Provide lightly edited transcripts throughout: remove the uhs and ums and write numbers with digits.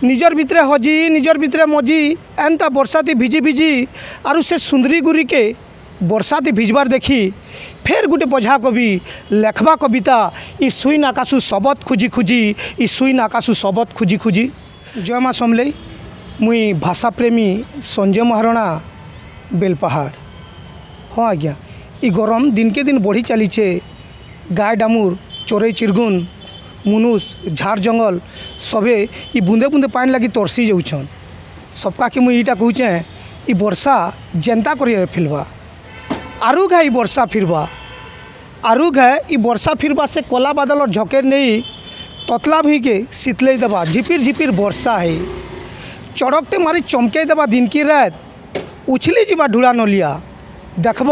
निजर भितरे हजी निजर भितरे मजी एंता बरसाती भिजी भिजी आरु से सुंदरी गुरी के बरसाती भिजबार देखी फेर गुटे बझा कवि लेखबा कविता इ सुइन आकाशु सबत खुजी खुजी इ सुइन आकाशु सबत खुजी खुजी। जय माँ समलेई मुई भाषा प्रेमी संजय महारणा बेलपहाड़। हाँ आज्ञा इ गरम दिन के दिन बढ़ी चलीचे। गाय डामुर चोरई चिरगुन मुनुष झाड़ जंगल सबे इ बूंदे बूंदे पानी लगी तरसी जाऊन। सबका कि मुई इटा कहूचे इ वर्षा जेनता कर फिरबा आरुग है इ वर्षा फिरबा आरुग है इ वर्षा फिरबा से कला बादल और झकेर नहीं ततला भी के शीतले देवा झिपिर झिपिर वर्षा है चड़कते मारी चमके देवा दिन की रात उछली जीवा ढुड़ा नलिया देखब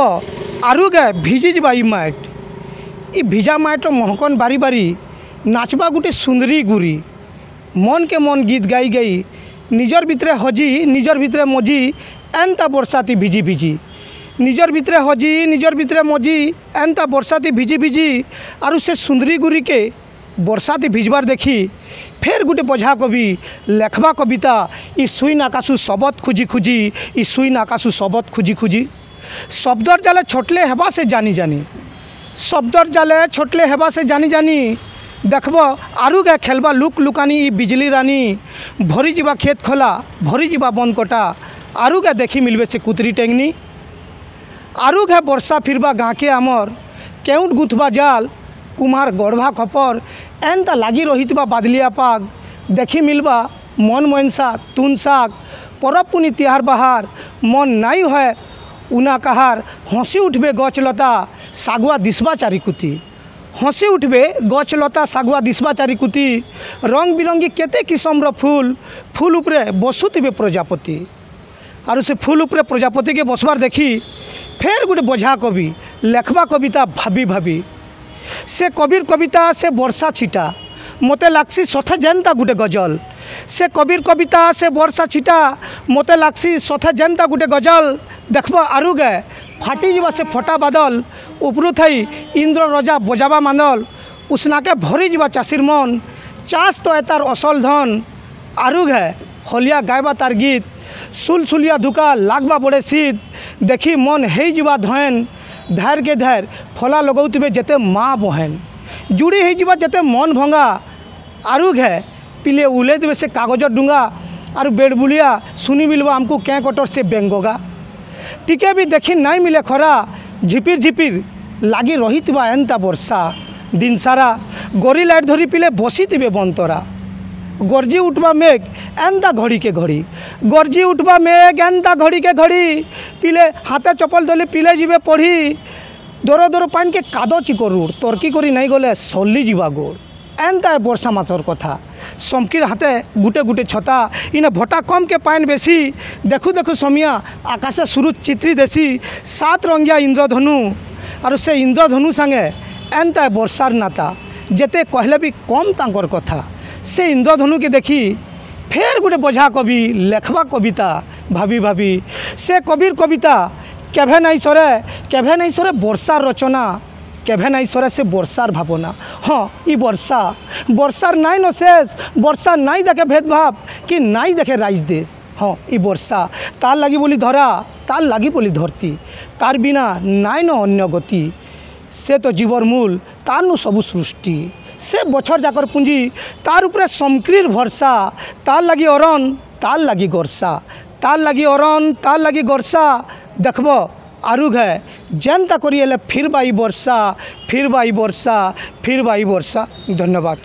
आरुग है भिजी जीवा इ माट इ भिजा माट महकन बारी बारी नाचबा गुटे सुंदरी गुरी मन के मन गीत गाई गई निजर भितरे हजी निजर भितरे मजी एंता बरसाती भिजी भिजी निजर भितरे हजी निजर भितरे मजी एंता बरसाती भिजी भिजी आरु से सुंदरी गुरी के बरसाती भिजबार देखी फेर गुटे बझा कवि लेखबा कविता इ सुइन आकाशु सबत खुजी खुजी इ सुइन आकाशु सबत खुजी खुजी। शब्दर जाले छोटले हेबा से जानी जानी शब्दर जाले छोटले हेबा से जानी जानी देखब आरु गे खेलबा लुक लुकानी इ बिजली रानी भरी जीवा खेत खोला भरी जीवा बन कटा आरु गे देखी मिलबे से कुतरी टेंगनी आरु गे वर्षा फिरबा गाँ के आमर केउट गुथबा जाल कुमार गढ़वा खपर एंता लागी रही बादलिया पाग देखी मिलबा मन मनसा तुन साग परब पुनी तिहार बहार मन नाई है उना कहार हंसी उठबे गचलता सागुआ दिसबा चारिकुती हंसी उठबे गचलता सागुआ दिसबा चारिकुती रंग बिरंगी केते किस्म फूल फूल उपरे बसुथिबे प्रजापति आरु से फूल उपरे प्रजापति के बसबार देखी फेर गुटे बझा कवि लेखबा कविता भाभी भाभी से कबीर कविता से वर्षा छिटा मते लागसी सथे जेनता गुटे गजल से कबीर कविता से वर्षा छिटा मते लागसी सथे जेनता गुटे गजल देखब आरु गे फाटी जीवा से फटा बादल उपरू थई इंद्र रजा बजाबा मानल उसनाके भरी जीवा चाषीर मन चाष तो एतार असल धन आरु गे हलिया गायबा तार गीत सुलसुलिया धुका लागबा बड़े शीत देखी मन हे जीवा धैन धार के धार फला लगौतबे जेते माँ बहन जुड़ी हो जीवा जेते मन भंगा आरु गे पिले उले देवे से कागज डूंगा और बेड़बुलिया सुनी मिलवा हमको क्या कटर से बेंगोगा टिके भी देखी नहीं मिले खरा झिपिर झिपिर लागी रही एंता वर्षा दिन सारा गरी लाइट धरी पिले बसी थे बंतरा गरजी उठवा मेघ एंता घड़ी के घड़ी गरजी उठवा मेघ एंता घड़ी के घड़ी पिले हाथे चपल धली पिले जीवे पढ़ी दर दर पान के कादो चिकोरुड़ तर्की करी नहीं गले सल्ली जीवा गोड़ एंता वर्षा मासर कथा समकीर हाथे गुटे गुटे छता इने भटा कम के पान बेसी देखु देखु समिया आकाशे सूरज चित्री देसी सात रंगिया इंद्रधनु और से इंद्रधनु संगे एंता वर्षार नाता जेते कहले भी कम तांकर कथा से इंद्रधनु के देखी फेर गुटे बझा कवि लेखबा कविता भाभी भाभी से कबीर कविता केभे नहीं सरे वर्षार रचना केभे नहीं सरे से वर्षार भावना। हाँ इ वर्षा वर्षार नाई न शेष वर्षा नाई देखे भेदभाव कि नाई देखे राइज देश। हाँ इ वर्षा तार लगी बोली धरा तार लगी बोली धरती तार बिना नाई न अन्य गति से तो जीवर मूल तार नु सबु सृष्टि से बछर जाकर पुंजी तार उपरे समक्रीर भरसा तार लगी अरन तार लगी गर्सा तार लगी अरन तार लगी गर्सा देखब आरुग है जेनता करिए फिर बाई वर्षा फिर बाई वर्षा फिर बाई वर्षा। धन्यवाद।